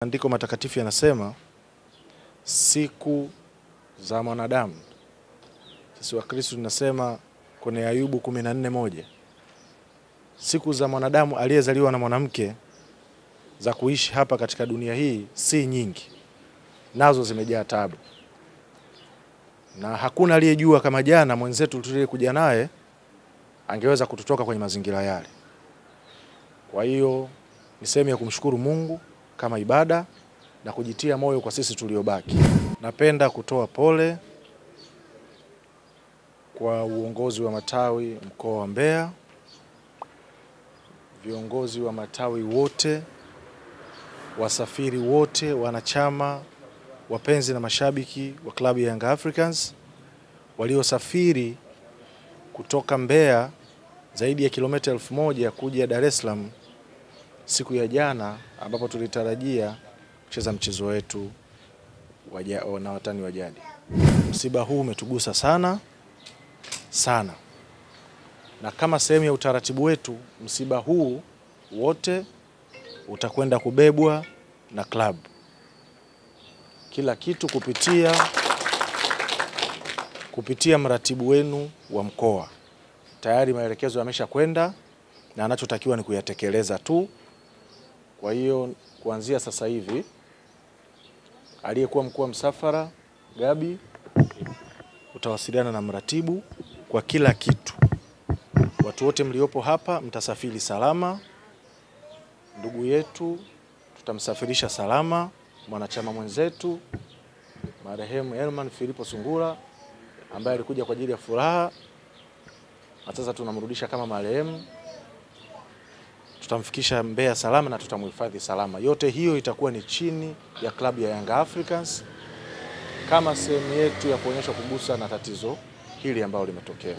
Andiko matakatifu yanasema siku za mwanadamu. Sisi wa Kristo tunasema kwenye Ayubu 14:1. Siku za mwanadamu aliyezaliwa na mwanamke za kuishi hapa katika dunia hii si nyingi. Nazo zimejaa taabu. Na hakuna aliyejua kama jana mwenzetu tuliyekuja naye angeweza kututoka kwenye mazingira yale. Kwa hiyo ni sehemu ya kumshukuru Mungu kama ibada na kujitia moyo kwa sisi tuliobaki. Napenda kutoa pole kwa uongozi wa matawi mkoa wa Mbeya, viongozi wa matawi wote, wasafiri wote, wanachama, wapenzi na mashabiki wa klabu ya Young Africans waliosafiri kutoka Mbeya zaidi ya kilomita 1000 kuja Dar es Salaam siku ya jana, ambapo tulitarajia kucheza mchezo wetu na watani wa jadi. Msiba huu umetugusa sana sana, na kama sehemu ya utaratibu wetu, msiba huu wote utakwenda kubebwa na klabu. Kila kitu kupitia mratibu wenu wa mkoa. Tayari maelekezo yamesha kwenda na anachotakiwa ni kuyatekeleza tu. Kwa hiyo kuanzia sasa hivi aliyekuwa mkuu wa msafara Gabi utawasiliana na mratibu kwa kila kitu. Watu wote mliopo hapa mtasafiri salama. Ndugu yetu tutamsafirisha salama, mwanachama mwenzetu marehemu Herman Filipo Sungura ambaye alikuja kwa ajili ya furaha, na sasa tunamrudisha kama marehemu. Tutamfikisha Mbeya salama na tutamhifadhi salama. Yote hiyo itakuwa ni chini ya klabu ya Young Africans kama sehemu yetu ya kuonyesha kugusa na tatizo hili ambalo limetokea.